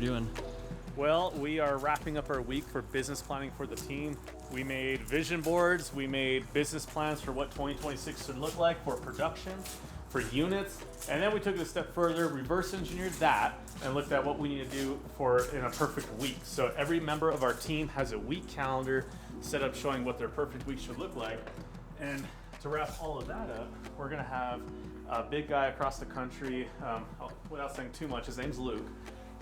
doing? Well, we are wrapping up our week for business planning for the team. We made vision boards, we made business plans for what 2026 should look like for production, for units, and then we took it a step further, reverse engineered that, and looked at what we need to do for in a perfect week. So every member of our team has a week calendar set up showing what their perfect week should look like. And to wrap all of that up, we're gonna have a big guy across the country, without saying too much, his name's Luke.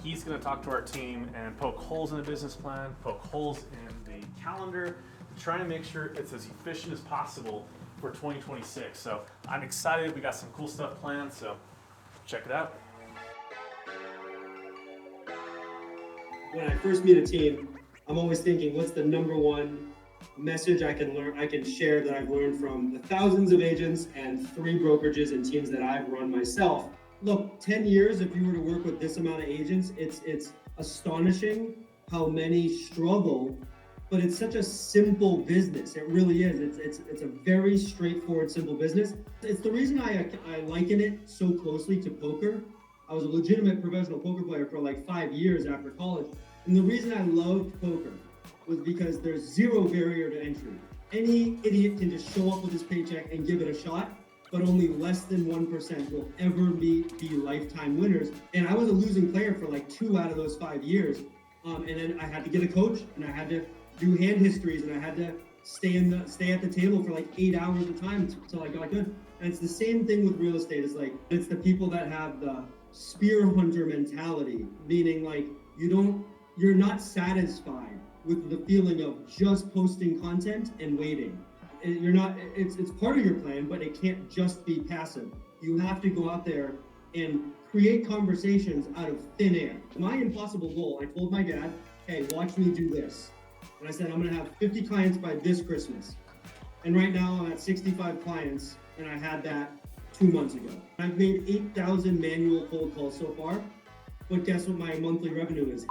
He's going to talk to our team and poke holes in the business plan, poke holes in the calendar, trying to make sure it's as efficient as possible for 2026. So I'm excited. We got some cool stuff planned, so check it out. When I first meet a team, I'm always thinking, what's the number one message I can share that I've learned from the thousands of agents and 3 brokerages and teams that I've run myself. Look, 10 years, if you were to work with this amount of agents, it's astonishing how many struggle, but it's such a simple business. It really is. It's a very straightforward, simple business. It's the reason I liken it so closely to poker. I was a legitimate professional poker player for like 5 years after college. And the reason I loved poker was because there's zero barrier to entry. Any idiot can just show up with his paycheck and give it a shot, but only less than 1% will ever be lifetime winners. And I was a losing player for like 2 out of those 5 years. And then I had to get a coach, and I had to do hand histories, and I had to stay at the table for like 8 hours at a time until I got good. And it's the same thing with real estate. It's the people that have the spear hunter mentality, meaning like you're not satisfied with the feeling of just posting content and waiting. It's part of your plan, but it can't just be passive. You have to go out there and create conversations out of thin air. My impossible goal, I told my dad, hey, watch me do this. And I said, I'm gonna have 50 clients by this Christmas. And right now I'm at 65 clients, and I had that 2 months ago. I've made 8,000 manual cold calls so far, but guess what my monthly revenue is?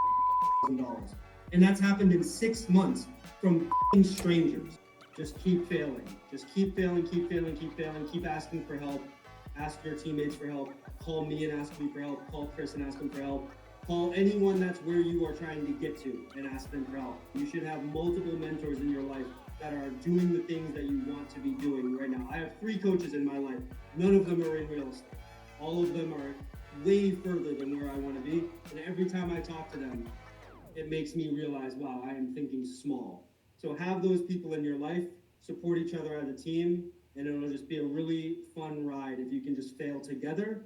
$1,000. And that's happened in 6 months from strangers. Just keep failing. Just keep failing, keep failing, keep failing. Keep asking for help. Ask your teammates for help. Call me and ask me for help. Call Chris and ask him for help. Call anyone that's where you are trying to get to and ask them for help. You should have multiple mentors in your life that are doing the things that you want to be doing right now. I have 3 coaches in my life. None of them are in real estate. All of them are way further than where I want to be. And every time I talk to them, it makes me realize, wow, I am thinking small. So have those people in your life, support each other as a team, and it'll just be a really fun ride if you can just fail together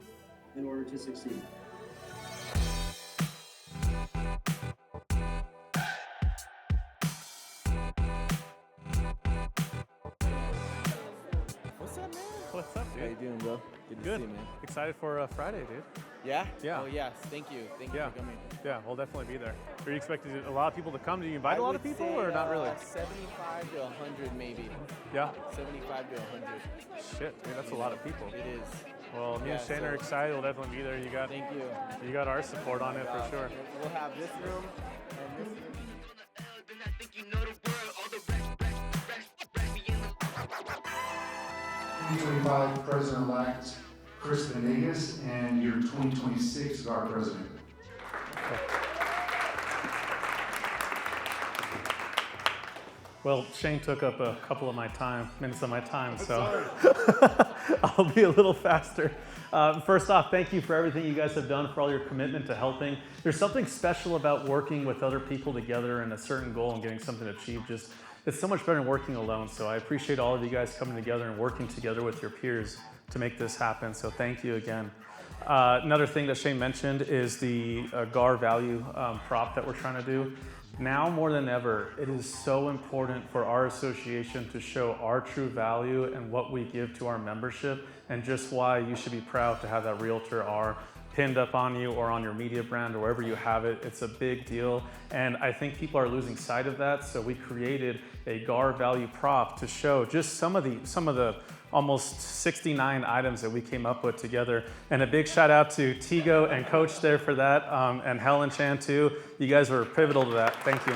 in order to succeed. What's up, man? What's up, dude? How you doing, bro? Good to see you, man. Excited for Friday, dude. Yeah? Yeah. Oh, yes. Thank you. Thank you for coming. Yeah, we'll definitely be there. Are you expecting a lot of people to come? Do you invite a lot of people, or not really? 75 to 100, maybe. Yeah. 75 to 100. Shit, dude, that's a lot of people. It is. Well, me and Shane are excited. We'll definitely be there. Thank you. You got our support on it for sure. We'll have this room and this room. 2025 President-elect Chris Venegas and your 2026 GAAR President. Well, Shane took up a couple of minutes of my time, so I'll be a little faster. First off, thank you for everything you guys have done, for all your commitment to helping. There's something special about working with other people together in a certain goal and getting something achieved. It's so much better than working alone. So I appreciate all of you guys coming together and working together with your peers to make this happen. So thank you again. Another thing that Shane mentioned is the GAAR value prop that we're trying to do. Now more than ever, it is so important for our association to show our true value and what we give to our membership, and just why you should be proud to have that Realtor R pinned up on you or on your media brand or wherever you have it. It's a big deal, and I think people are losing sight of that. So we created a GAAR value prop to show just some of the almost 69 items that we came up with together. And a big shout out to Tigo and Coach there for that, and Helen Chan too. You guys were pivotal to that. Thank you.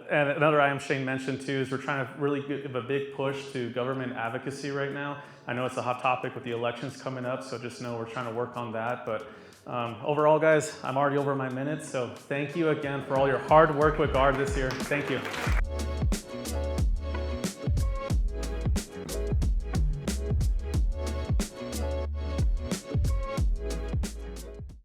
and another item Shane mentioned too is we're trying to really give a big push to government advocacy right now. I know it's a hot topic with the elections coming up, so just know we're trying to work on that. But overall, guys, I'm already over my minutes, so thank you again for all your hard work with GAAR this year. Thank you.